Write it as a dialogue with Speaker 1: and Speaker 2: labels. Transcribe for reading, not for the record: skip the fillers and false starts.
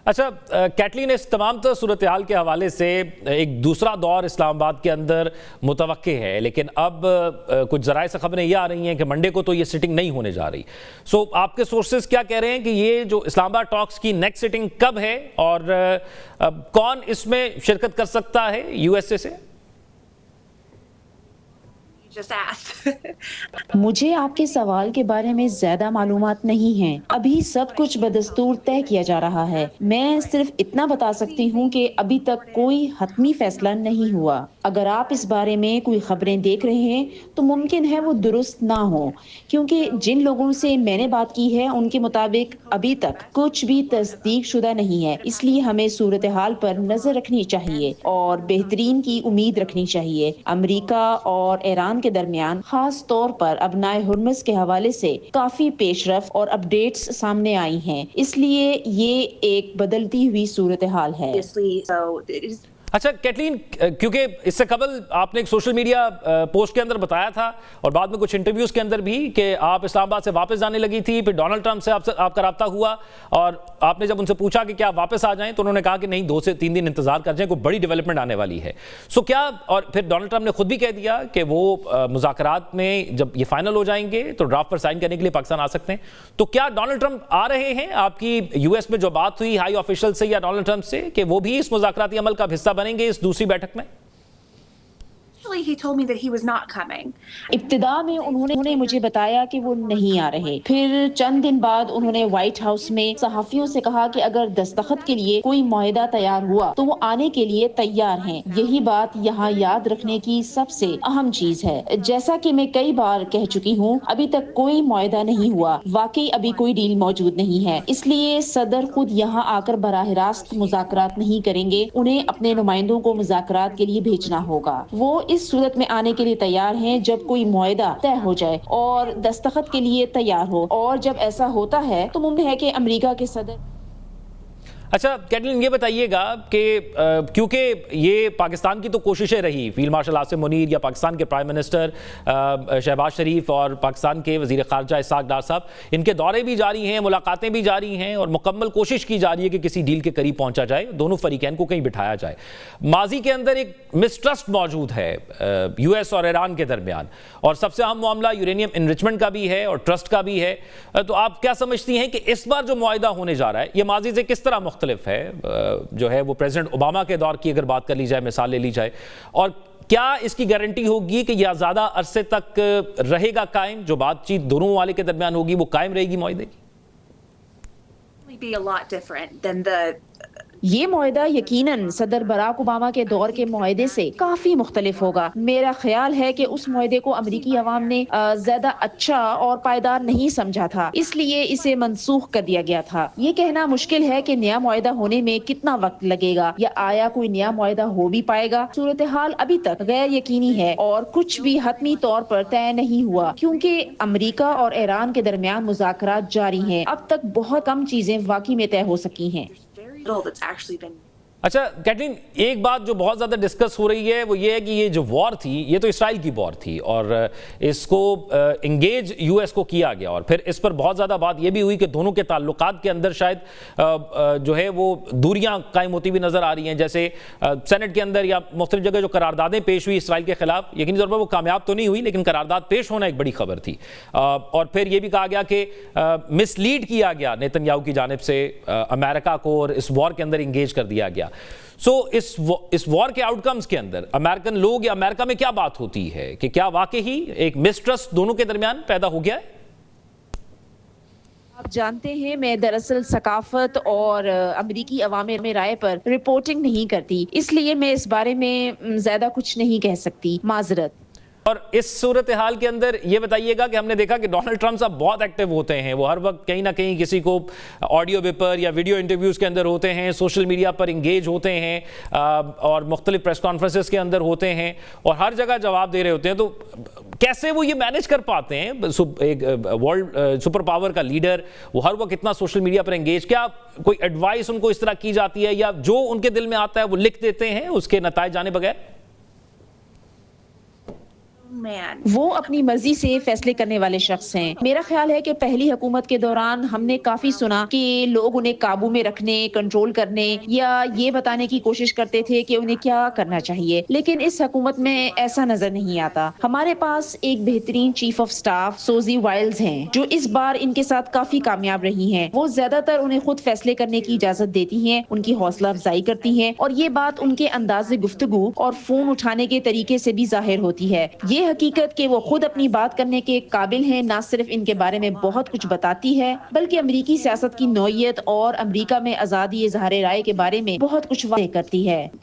Speaker 1: اچھا کیٹلین، اس تمام تر صورتحال کے حوالے سے ایک دوسرا دور اسلام آباد کے اندر متوقع ہے، لیکن اب کچھ ذرائع سے خبریں یہ آ رہی ہیں کہ منڈے کو تو یہ سٹنگ نہیں ہونے جا رہی. سو آپ کے سورسز کیا کہہ رہے ہیں کہ یہ جو اسلام آباد ٹاکس کی نیکسٹ سٹنگ کب ہے اور کون اس میں شرکت کر سکتا ہے یو ایس اے سے؟
Speaker 2: مجھے آپ کے سوال کے بارے میں زیادہ معلومات نہیں ہیں. ابھی سب کچھ بدستور طے کیا جا رہا ہے. میں صرف اتنا بتا سکتی ہوں کہ ابھی تک کوئی حتمی فیصلہ نہیں ہوا. اگر آپ اس بارے میں کوئی خبریں دیکھ رہے ہیں تو ممکن ہے وہ درست نہ ہو، کیونکہ جن لوگوں سے میں نے بات کی ہے ان کے مطابق ابھی تک کچھ بھی تصدیق شدہ نہیں ہے. اس لیے ہمیں صورتحال پر نظر رکھنی چاہیے اور بہترین کی امید رکھنی چاہیے. امریکہ اور ایران کے درمیان خاص طور پر ابنائے ہرمز کے حوالے سے کافی پیش رفت اور اپڈیٹس سامنے آئی ہیں. اس لیے یہ ایک بدلتی ہوئی صورتحال ہے.
Speaker 1: اچھا کیٹلین، کیونکہ اس سے قبل آپ نے ایک سوشل میڈیا پوسٹ کے اندر بتایا تھا اور بعد میں کچھ انٹرویوز کے اندر بھی کہ آپ اسلام آباد سے واپس جانے لگی تھی، پھر ڈونلڈ ٹرمپ سے آپ کا رابطہ ہوا اور آپ نے جب ان سے پوچھا کہ کیا واپس آ جائیں تو انہوں نے کہا کہ نہیں، 2 سے 3 دن انتظار کر جائیں، کوئی بڑی ڈیولپمنٹ آنے والی ہے. سو کیا، اور پھر ڈونلڈ ٹرمپ نے خود بھی کہہ دیا کہ وہ مذاکرات میں جب یہ فائنل ہو جائیں گے تو ڈرافٹ پر سائن کرنے کے لیے پاکستان آ سکتے ہیں. تو کیا ڈونلڈ ٹرمپ آ رہے ہیں؟ آپ کی یو ایس میں جو بات ہوئی ہائی آفیشل سے یا ڈونلڈ ٹرمپ سے کہ وہ بھی اس مذاکراتی عمل کا حصہ بنیں گے اس دوسری بیٹھک میں؟
Speaker 3: He told me that he was not coming.
Speaker 2: ابتدا میں انہوں نے مجھے بتایا کہ وہ نہیں آ رہے. پھر چند دن بعد انہوں نے وائٹ ہاؤس میں صحافیوں سے کہا کہ اگر دستخط کے لیے کوئی معاہدہ تیار ہوا تو وہ آنے کے لیے تیار ہیں. یہی بات یہاں یاد رکھنے کی سب سے اہم چیز ہے. جیسا کہ میں کئی بار کہہ چکی ہوں، ابھی تک کوئی معاہدہ نہیں ہوا. واقعی ابھی کوئی ڈیل موجود نہیں ہے. اس لیے صدر خود یہاں آ کر براہ راست مذاکرات نہیں کریں گے. انہیں اپنے نمائندوں کو مذاکرات کے لیے بھیجنا ہوگا. وہ اس صورت میں آنے کے لیے تیار ہیں جب کوئی معاہدہ طے ہو جائے اور دستخط کے لیے تیار ہو. اور جب ایسا ہوتا ہے تو ممکن ہے کہ امریکہ کے صدر.
Speaker 1: اچھا کیٹلین، یہ بتائیے گا کہ کیونکہ یہ پاکستان کی تو کوششیں رہی، فیلڈ مارشل عاصم منیر یا پاکستان کے پرائم منسٹر شہباز شریف اور پاکستان کے وزیر خارجہ اسحاق ڈار صاحب، ان کے دورے بھی جاری ہیں، ملاقاتیں بھی جاری ہیں اور مکمل کوشش کی جا رہی ہے کہ کسی ڈیل کے قریب پہنچا جائے، دونوں فریقین کو کہیں بٹھایا جائے. ماضی کے اندر ایک مسٹرسٹ موجود ہے یو ایس اور ایران کے درمیان، اور سب سے اہم معاملہ یورینیم انرچمنٹ کا بھی ہے اور ٹرسٹ کا بھی ہے. تو آپ کیا سمجھتی ہیں کہ اس بار جو معاہدہ ہونے جا رہا ہے یہ ماضی سے کس طرح مختلف ہے؟ جو ہے وہ پریزیڈنٹ اوباما کے دور کی اگر بات کر لی جائے، مثال لے لی جائے، اور کیا اس کی گارنٹی ہوگی کہ یہ زیادہ عرصے تک رہے گا قائم؟ جو بات چیت دونوں ممالک کے درمیان ہوگی وہ قائم رہے گی معاہدے کی؟
Speaker 2: یہ معاہدہ یقیناً صدر براک اوباما کے دور کے معاہدے سے کافی مختلف ہوگا. میرا خیال ہے کہ اس معاہدے کو امریکی عوام نے زیادہ اچھا اور پائیدار نہیں سمجھا تھا، اس لیے اسے منسوخ کر دیا گیا تھا. یہ کہنا مشکل ہے کہ نیا معاہدہ ہونے میں کتنا وقت لگے گا یا آیا کوئی نیا معاہدہ ہو بھی پائے گا. صورتحال ابھی تک غیر یقینی ہے اور کچھ بھی حتمی طور پر طے نہیں ہوا، کیونکہ امریکہ اور ایران کے درمیان مذاکرات جاری ہیں. اب تک بہت کم چیزیں واقعی میں طے ہو سکی ہیں.
Speaker 3: That's actually been.
Speaker 1: اچھا کیٹلین، ایک بات جو بہت زیادہ ڈسکس ہو رہی ہے وہ یہ ہے کہ یہ جو وار تھی یہ تو اسرائیل کی وار تھی اور اس کو انگیج یو ایس کو کیا گیا، اور پھر اس پر بہت زیادہ بات یہ بھی ہوئی کہ دونوں کے تعلقات کے اندر شاید جو ہے وہ دوریاں قائم ہوتی بھی نظر آ رہی ہیں. جیسے سینٹ کے اندر یا مختلف جگہ جو قراردادیں پیش ہوئی اسرائیل کے خلاف، یقینی طور پر وہ کامیاب تو نہیں ہوئی لیکن قرارداد پیش ہونا ایک بڑی خبر تھی. اور پھر یہ بھی کہا گیا کہ مس لیڈ کیا گیا نیتن یاہو کی جانب سے امریکہ کو اور اس وار کے اندر انگیج کر دیا گیا. سو اس وار کے آؤٹ کمز کے اندر امریکن لوگ یا امریکہ میں کیا بات ہوتی ہے کہ کیا واقعی ایک مسٹرسٹ دونوں کے درمیان پیدا ہو گیا ہے؟
Speaker 2: آپ جانتے ہیں میں دراصل ثقافت اور امریکی عوام رائے پر رپورٹنگ نہیں کرتی، اس لیے میں اس بارے میں زیادہ کچھ نہیں کہہ سکتی، معذرت.
Speaker 1: اور اس صورتحال کے اندر یہ بتائیے گا کہ ہم نے دیکھا کہ ڈونلڈ ٹرمپ صاحب بہت ایکٹیو ہوتے ہیں، وہ ہر وقت کہیں نہ کہیں کسی کو آڈیو پیپر یا ویڈیو انٹرویوز کے اندر ہوتے ہیں، سوشل میڈیا پر انگیج ہوتے ہیں اور مختلف پریس کانفرنسز کے اندر ہوتے ہیں اور ہر جگہ جواب دے رہے ہوتے ہیں. تو کیسے وہ یہ مینیج کر پاتے ہیں؟ ایک ورلڈ سپر پاور کا لیڈر، وہ ہر وقت اتنا سوشل میڈیا پر انگیج، کیا کوئی ایڈوائس ان کو اس طرح کی جاتی ہے یا جو ان کے دل میں آتا ہے وہ لکھ دیتے ہیں اس کے نتائج جانے بغیر؟
Speaker 3: man.
Speaker 2: وہ اپنی مرضی سے فیصلے کرنے والے شخص ہیں. میرا خیال ہے کہ پہلی حکومت کے دوران ہم نے کافی سنا کہ لوگ انہیں قابو میں رکھنے، کنٹرول کرنے یا یہ بتانے کی کوشش کرتے تھے کہ انہیں کیا کرنا چاہیے، لیکن اس حکومت میں ایسا نظر نہیں آتا. ہمارے پاس ایک بہترین چیف آف سٹاف سوزی وائلز ہیں جو اس بار ان کے ساتھ کافی کامیاب رہی ہیں. وہ زیادہ تر انہیں خود فیصلے کرنے کی اجازت دیتی ہیں، ان کی حوصلہ افزائی کرتی ہیں، اور یہ بات ان کے انداز گفتگو اور فون اٹھانے کے طریقے سے بھی ظاہر ہوتی ہے. یہ حقیقت کہ وہ خود اپنی بات کرنے کے قابل ہیں نہ صرف ان کے بارے میں بہت کچھ بتاتی ہے بلکہ امریکی سیاست کی نوعیت اور امریکہ میں آزادی اظہار رائے کے بارے میں بہت کچھ واضح کرتی ہے.